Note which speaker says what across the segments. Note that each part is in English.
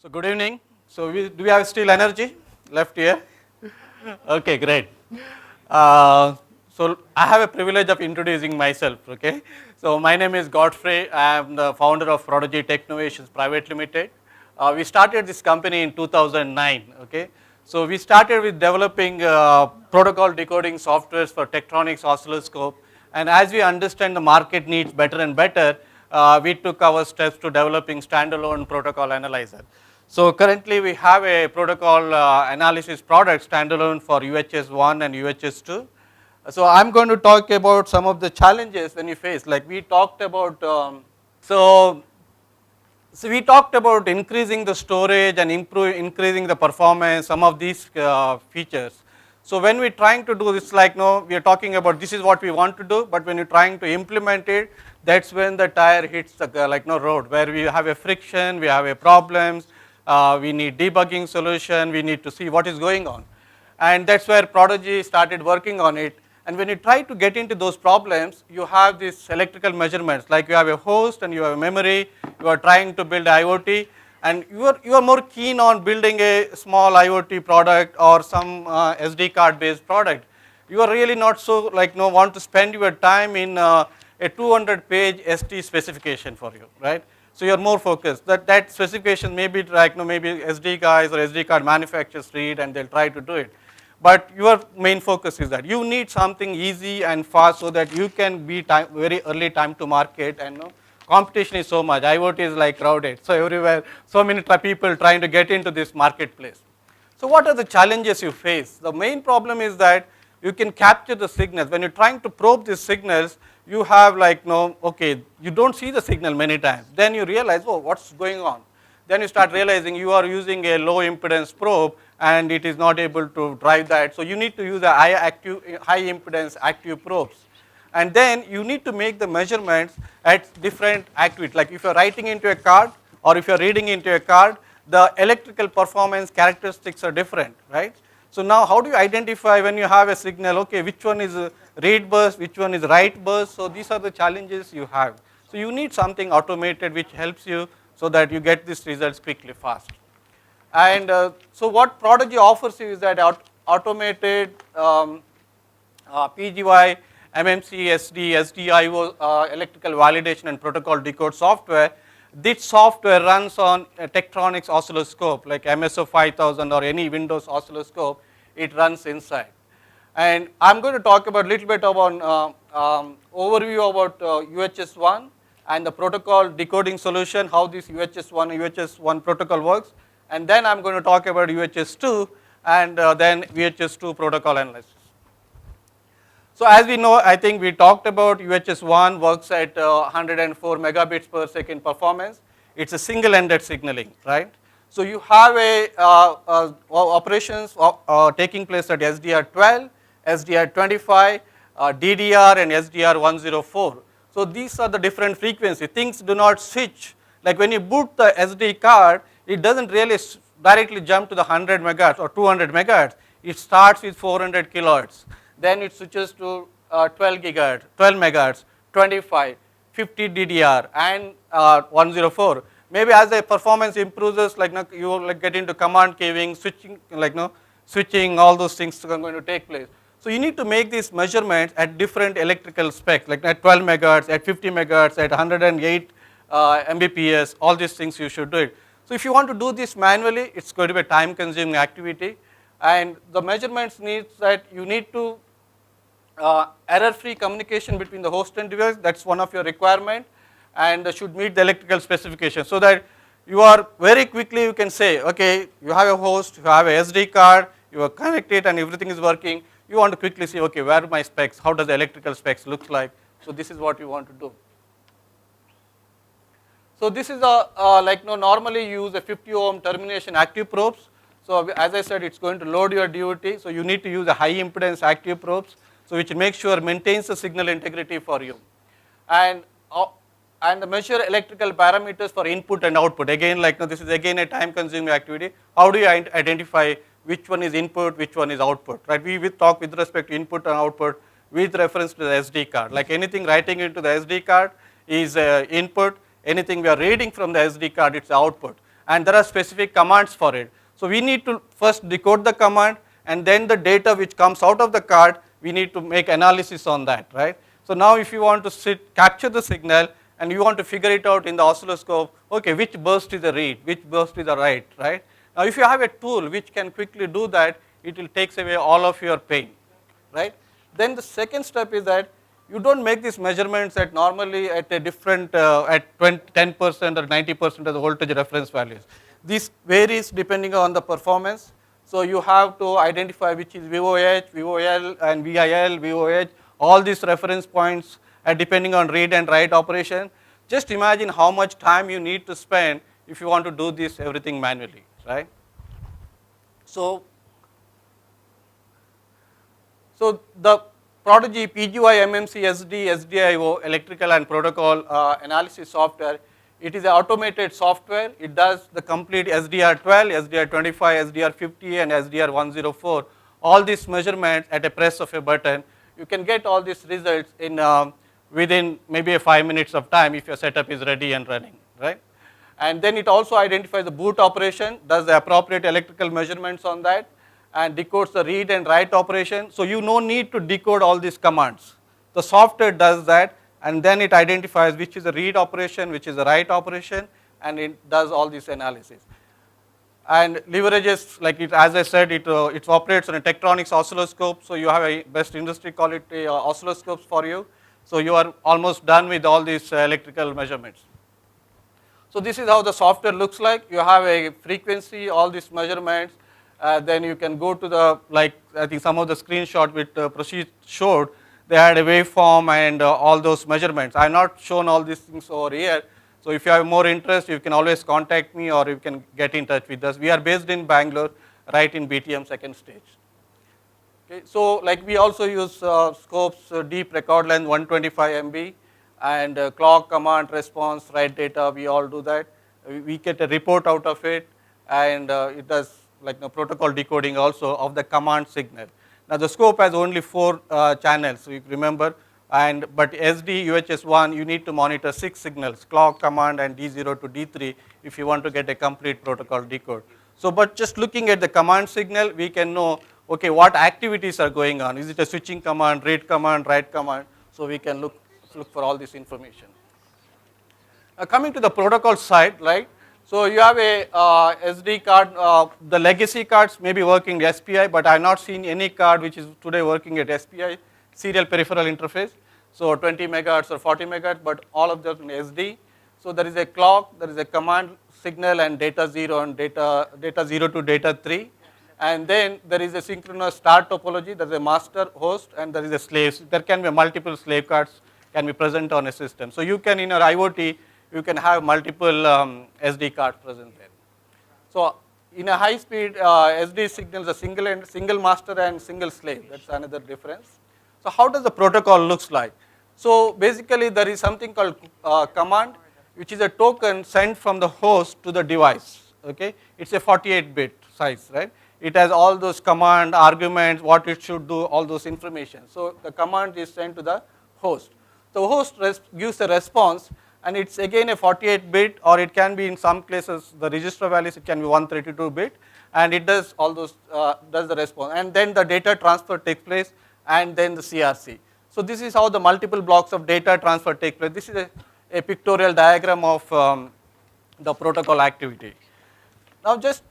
Speaker 1: So good evening. So do we have still energy left here? Okay, great. So I have a privilege of introducing myself. Okay, so my name is Godfrey. I am the founder of Prodigy Technovations Private Limited. We started this company in 2009. Okay, so we started with developing protocol decoding softwares for Tektronix oscilloscope, and as we understand the market needs better and better, we took our steps to developing standalone protocol analyzer. So currently we have a protocol analysis product standalone for UHS1 and UHS2. So I'm going to talk about some of the challenges when you face, like we talked about, so we talked about increasing the storage and increasing the performance, some of these features. So when we're trying to do this, like no, we are talking about this is what we want to do, but when you're trying to implement it, that's when the tire hits the like no road, where we have a friction, we have a problems, we need debugging solution, we need to see what is going on. And that's where Prodigy started working on it. And when you try to get into those problems, you have these electrical measurements, like you have a host and you have a memory, you are trying to build IoT, and you are more keen on building a small IoT product or some SD card based product. You are really not so like no want to spend your time in a 200-page ST specification for you, right? So you are more focused. That specification may be like no maybe SD guys or SD card manufacturers read and they'll try to do it. But your main focus is that you need something easy and fast so that you can be very early time to market, and competition is so much. IoT is like crowded, so everywhere, so many people trying to get into this marketplace. So what are the challenges you face? The main problem is that you can capture the signals. When you're trying to probe these signals, you have like okay, you don't see the signal many times. Then you realize, oh, what's going on? Then you start realizing you are using a low impedance probe and it is not able to drive that. So you need to use a high impedance active probes. And then you need to make the measurements at different activities. Like if you're writing into a card or if you're reading into a card, the electrical performance characteristics are different, right? So now how do you identify when you have a signal, okay, which one is a read bus, which one is write bus? So these are the challenges you have. So you need something automated which helps you so that you get these results quickly, fast. And so what Prodigy offers you is that automated PGY, MMC, SD, SDA, electrical validation and protocol decode software. This software runs on a Tektronix oscilloscope like MSO 5000 or any Windows oscilloscope, it runs inside. And I'm going to talk about a little bit about overview about UHS1 and the protocol decoding solution, how this UHS1 protocol works. And then I'm going to talk about UHS2 and then UHS2 protocol analysis. So as we know, I think we talked about UHS1 works at 104 megabits per second performance. It's a single-ended signaling, right? So you have operations taking place at SDR12, SDR25, DDR and SDR104. So these are the different frequencies. Things do not switch. Like when you boot the SD card, it doesn't really directly jump to the 100 megahertz or 200 megahertz. It starts with 400 kilohertz. Then it switches to 12 gigahertz, 12 megahertz, 25, 50 DDR and 104. Maybe as the performance improves, like you will get into command queuing, switching, switching, all those things are going to take place. So you need to make these measurements at different electrical specs, like at 12 megahertz, at 50 megahertz, at 108 Mbps, all these things you should do it. So if you want to do this manually, it's going to be a time consuming activity. And the measurements needs that you need to error-free communication between the host and device. That's one of your requirement, and should meet the electrical specification so that you are very quickly you can say, okay, you have a host, you have a SD card, you are connected and everything is working. You want to quickly see, okay, where are my specs? How does the electrical specs look like? So this is what you want to do. So this is normally you use a 50 ohm termination active probes. So as I said, it's going to load your DUT. So you need to use a high impedance active probes, so which makes sure maintains the signal integrity for you. And measure electrical parameters for input and output. Again, this is again a time consuming activity. How do you identify which one is input, which one is output, right? We will talk with respect to input and output with reference to the SD card. Like anything writing into the SD card is input, anything we are reading from the SD card, it's output. and there are specific commands for it. So we need to first decode the command, and then the data which comes out of the card, we need to make analysis on that, right? So now if you want to capture the signal, and you want to figure it out in the oscilloscope, okay, which burst is the read, which burst is the write, right? Now if you have a tool which can quickly do that, it will take away all of your pain, right? Then the second step is that you don't make these measurements at normally at a different, at 10% or 90% of the voltage reference values. This varies depending on the performance. So you have to identify which is VOH, VOL and VIL, VOH, all these reference points depending on read and write operation. Just imagine how much time you need to spend if you want to do this everything manually, right? So the Prodigy PGY MMC SD SDIO electrical and protocol analysis software, it is an automated software. It does the complete SDR12, SDR25, SDR50 and SDR104, all these measurements at a press of a button. You can get all these results in within maybe 5 minutes of time if your setup is ready and running, right? And then it also identifies the boot operation, does the appropriate electrical measurements on that, and decodes the read and write operation. So you no need to decode all these commands. The software does that, and then it identifies which is the read operation, which is the write operation, and it does all this analysis. And leverages, like it, as I said, it operates on a Tektronix oscilloscope, so you have a best industry quality oscilloscopes for you. So you are almost done with all these electrical measurements. So this is how the software looks like. You have a frequency, all these measurements, then you can go to the, like I think some of the screenshot which Prashit showed, they had a waveform and all those measurements. I have not shown all these things over here. So if you have more interest, you can always contact me or you can get in touch with us. We are based in Bangalore, right in BTM second stage. Okay, so like we also use scopes, deep record length 125 MB, and clock, command, response, write data, we all do that. We get a report out of it, and it does like protocol decoding also of the command signal. Now the scope has only 4 channels, so you remember, but SD UHS1 you need to monitor 6 signals, clock, command and D0 to D3 if you want to get a complete protocol decode. So but just looking at the command signal, we can know, okay, what activities are going on. Is it a switching command, read command, write command? So we can look for all this information. Coming to the protocol side, right? So you have a SD card, the legacy cards may be working SPI, but I have not seen any card which is today working at SPI, serial peripheral interface. So 20 megahertz or 40 megahertz, but all of them in SD. So there is a clock, there is a command signal and data 0 and data 0 to data 3. And then there is a synchronous start topology, there is a master host and there is a slave. There can be multiple slave cards can be present on a system. So you can, in your IoT, you can have multiple SD cards present there. So in a high speed SD signals a single master and single slave, that's another difference. So how does the protocol looks like? So basically there is something called command, which is a token sent from the host to the device, okay? It's a 48-bit size, right? It has all those command, arguments, what it should do, all those information. So the command is sent to the host. The host gives a response, and it's again a 48-bit, or it can be in some places the register values, it can be 132-bit, and it does all those, does the response. And then the data transfer takes place, and then the CRC. So this is how the multiple blocks of data transfer take place. This is a pictorial diagram of the protocol activity. Now just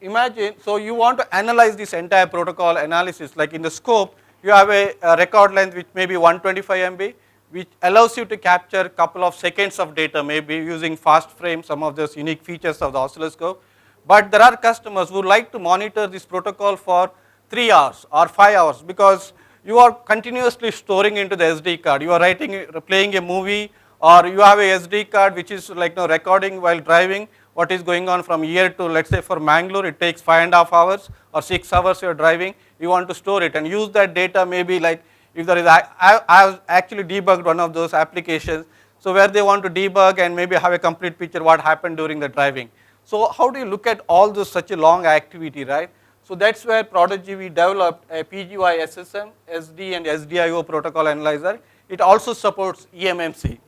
Speaker 1: imagine, so you want to analyze this entire protocol analysis, like in the scope, you have a record length which may be 125 MB, which allows you to capture a couple of seconds of data, maybe using fast frame, some of those unique features of the oscilloscope. But there are customers who like to monitor this protocol for 3 hours or 5 hours, because you are continuously storing into the SD card. You are playing a movie, or you have a SD card which is like recording while driving what is going on from here to, let's say for Mangalore, it takes 5.5 hours or 6 hours you are driving. You want to store it and use that data, maybe like if there is, I have actually debugged one of those applications, so where they want to debug and maybe have a complete picture what happened during the driving. So how do you look at all this such a long activity, right? So that's where Prodigy we developed a PGY SSM, SD and SDIO protocol analyzer. It also supports eMMC.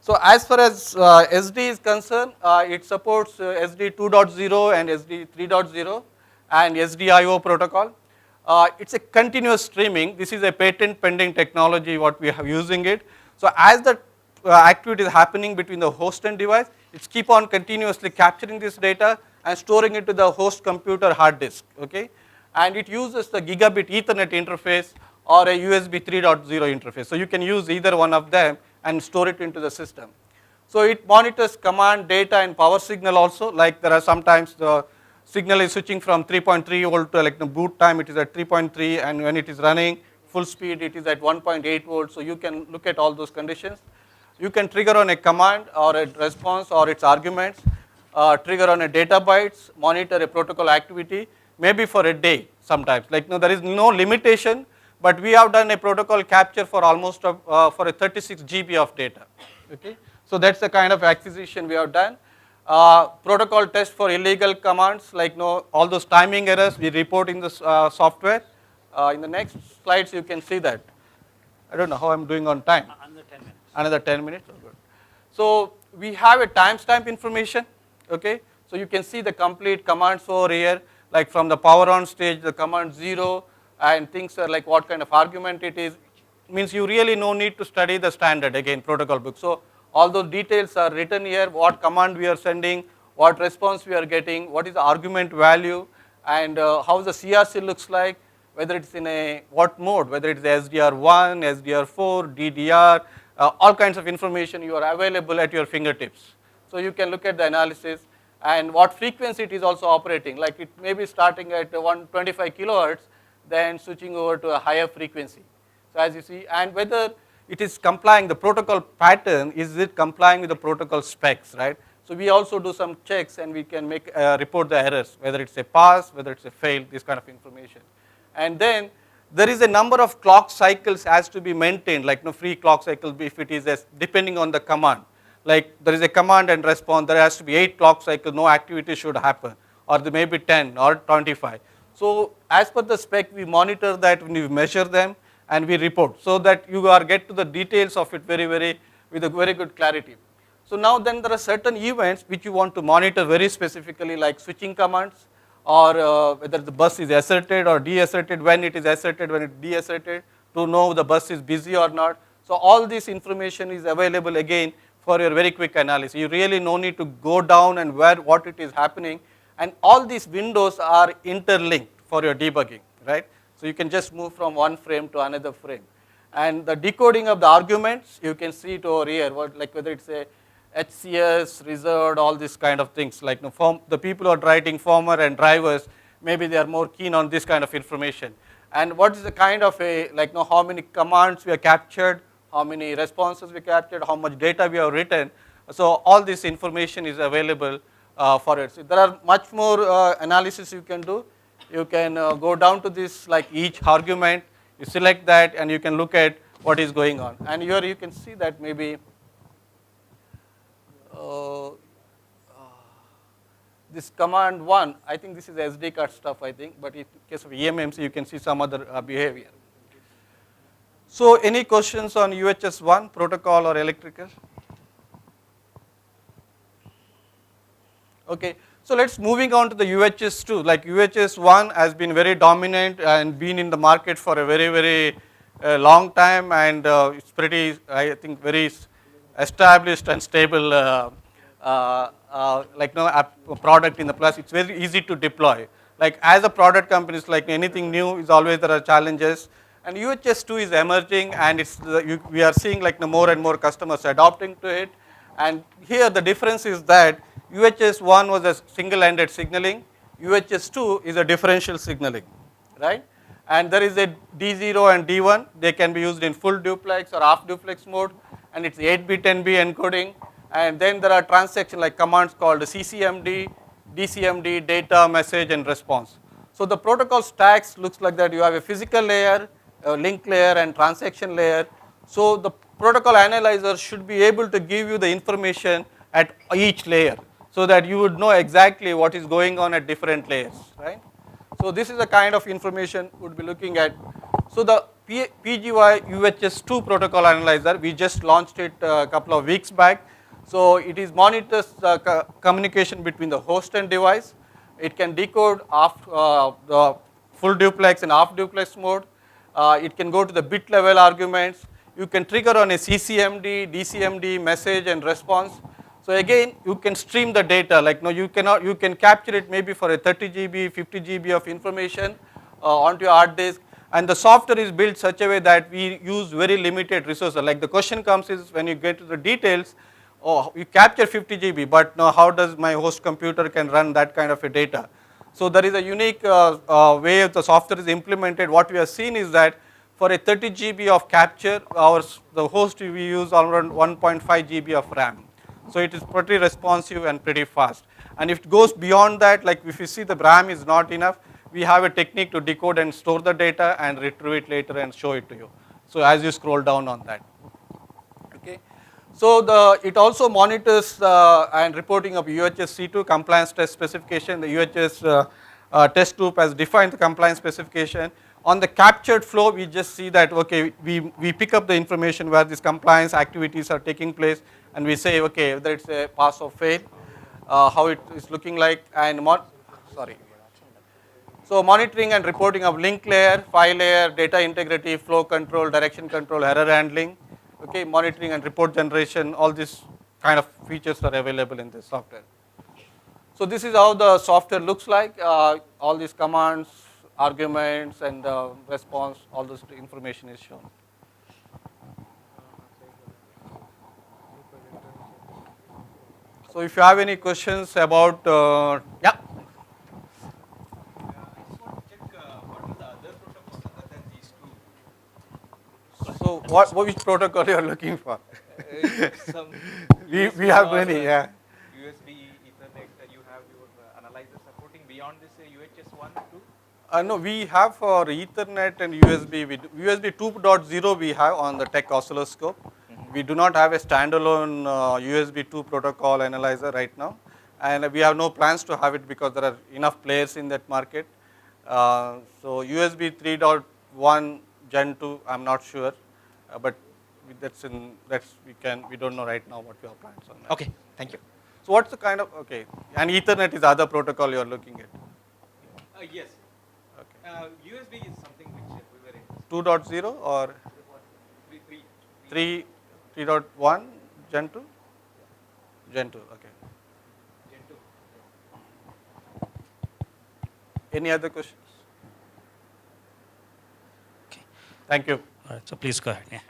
Speaker 1: So as far as SD is concerned, it supports SD 2.0 and SD 3.0 and SDIO protocol. It's a continuous streaming. This is a patent pending technology what we have using it. So as the activity is happening between the host and device, it's keep on continuously capturing this data and storing it to the host computer hard disk, okay? And it uses the gigabit Ethernet interface or a USB 3.0 interface. So you can use either one of them and store it into the system. So it monitors command, data and power signal also, like there are sometimes the signal is switching from 3.3 volt to like the boot time it is at 3.3 and when it is running full speed it is at 1.8 volts. So you can look at all those conditions. You can trigger on a command or a response or its arguments, trigger on a data bytes, monitor a protocol activity, maybe for a day sometimes. Like no, there is no limitation, but we have done a protocol capture for almost for a 36 GB of data. Okay, so that's the kind of acquisition we have done. Protocol test for illegal commands, like no, all those timing errors we report in the software. In the next slides you can see that. I don't know how I'm doing on time.
Speaker 2: Another 10 minutes.
Speaker 1: Another 10 minutes, oh, good. So we have a timestamp information, okay. So you can see the complete commands over here, like from the power on stage, the command 0, and things are like what kind of argument it is. Means you really no need to study the standard again protocol book. So all those details are written here, what command we are sending, what response we are getting, what is the argument value, and how the CRC looks like, whether it's in a what mode, whether it's SDR1, SDR4, DDR, all kinds of information you are available at your fingertips. So you can look at the analysis and what frequency it is also operating, like it may be starting at 125 kilohertz, then switching over to a higher frequency. So as you see, and whether it is complying, the protocol pattern, is it complying with the protocol specs, right? So we also do some checks and we can make report the errors, whether it's a pass, whether it's a fail, this kind of information. And then there is a number of clock cycles has to be maintained, like no free clock cycle if it is depending on the command. Like there is a command and response, there has to be 8 clock cycles, no activity should happen, or there may be 10 or 25. So as per the spec, we monitor that when we measure them and we report, so that you are get to the details of it with a very good clarity. So now then there are certain events which you want to monitor very specifically, like switching commands, or whether the bus is asserted or deasserted, when it is asserted, when it is deasserted, to know the bus is busy or not. So all this information is available again for your very quick analysis. You really no need to go down and what it is happening, and all these windows are interlinked for your debugging, right? So you can just move from one frame to another frame. And the decoding of the arguments, you can see it over here, like whether it's a HCS, reserved, all these kind of things, like the people who are writing former and drivers, maybe they are more keen on this kind of information. And what is the kind of how many commands we have captured, how many responses we captured, how much data we have written. So all this information is available for it. So there are much more analysis you can do. You can go down to this, like each argument, you select that and you can look at what is going on. And here you can see that maybe this command 1, I think this is SD card stuff, I think, but in case of EMMC, you can see some other behavior. So any questions on UHS 1, protocol or electrical? Okay, so let's moving on to the UHS 2. Like UHS 1 has been very dominant and been in the market for a very long time, and it's pretty, I think, very established and stable product in the plus. It's very easy to deploy. Like as a product company, it's like anything new is always there are challenges. And UHS 2 is emerging, and we are seeing like more and more customers adopting to it. And here the difference is that UHS 1 was a single-ended signaling. UHS 2 is a differential signaling, right? And there is a D0 and D1. They can be used in full duplex or half duplex mode, and it's 8-bit NB encoding. And then there are transaction like commands called CCMD, DCMD, data, message, and response. So the protocol stacks looks like that. You have a physical layer, a link layer, and transaction layer. So the protocol analyzer should be able to give you the information at each layer, so that you would know exactly what is going on at different layers, right? So this is the kind of information we'll be looking at. So the PGY UHS2 protocol analyzer, we just launched it a couple of weeks back. So it is monitors communication between the host and device. It can decode the full duplex and half duplex mode. It can go to the bit level arguments. You can trigger on a CCMD, DCMD message and response. So again, you can stream the data. Like no, you can capture it maybe for a 30 GB, 50 GB of information onto your hard disk. And the software is built such a way that we use very limited resources. Like the question comes is when you get to the details, oh, you capture 50 GB, but now how does my host computer can run that kind of a data? So there is a unique way the software is implemented. What we have seen is that for a 30 GB of capture, the host we use around 1.5 GB of RAM. So it is pretty responsive and pretty fast. And if it goes beyond that, like if you see the RAM is not enough, we have a technique to decode and store the data and retrieve it later and show it to you. So as you scroll down on that. Okay. So it also monitors and reporting of UHS C2 compliance test specification. The UHS test group has defined the compliance specification. On the captured flow, we just see that, okay, we pick up the information where these compliance activities are taking place, and we say, okay, whether it's a pass or fail, how it is looking like, and So monitoring and reporting of link layer, file layer, data integrity, flow control, direction control, error handling, okay, monitoring and report generation, all these kind of features are available in this software. So this is how the software looks like, all these commands, arguments and response, all this information is shown. So if you have any questions about, yeah. So which protocol you are looking for? we have many, yeah.
Speaker 2: USB, Ethernet, you have your analyzer supporting beyond this UHS 1, 2?
Speaker 1: No, we have for Ethernet and USB. USB 2.0 we have on the tech oscilloscope. We do not have a standalone USB 2 protocol analyzer right now. And we have no plans to have it because there are enough players in that market. So USB 3.1 Gen 2, I'm not sure. But we don't know right now what your plans on that.
Speaker 2: Okay, thank you.
Speaker 1: So what's the kind of, okay, and Ethernet is the other protocol you're looking at?
Speaker 2: Yes.
Speaker 1: Okay.
Speaker 2: USB is something which we were interested
Speaker 1: 2.0 or
Speaker 2: 3.
Speaker 1: 3.1 Gen 2? Gen 2, okay.
Speaker 2: Gen 2.
Speaker 1: Any other questions?
Speaker 3: Okay.
Speaker 1: Thank you.
Speaker 3: All right, so please go ahead. Yeah.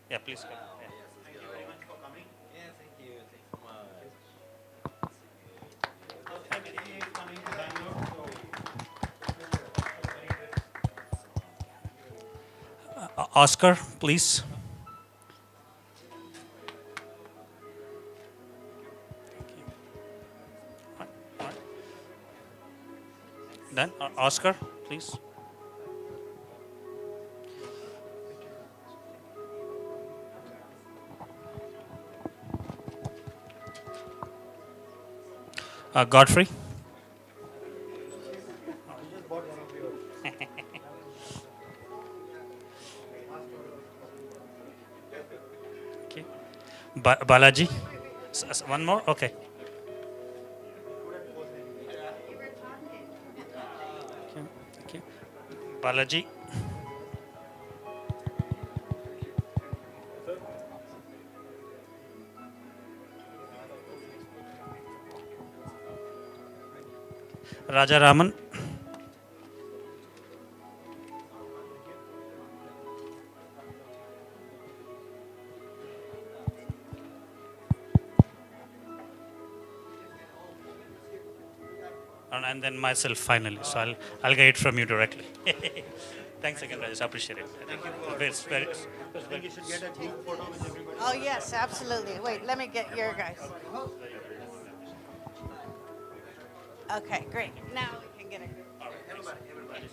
Speaker 3: Yeah, please go ahead. Yeah.
Speaker 2: Thank you very much for coming. Yeah, thank you.
Speaker 3: Oscar, please. Then Oscar, please. Godfrey. Okay. Balaji. One more. Okay. Okay. Balaji. Raja Raman. And then myself finally. So I'll get it from you directly. Thanks again, Rajesh. I appreciate it. Thank you.
Speaker 4: I think you should get a group photo with everybody.
Speaker 5: Oh, yes, absolutely. Wait, let me get your guys. Okay, great. Now we can get a group.
Speaker 4: Everybody.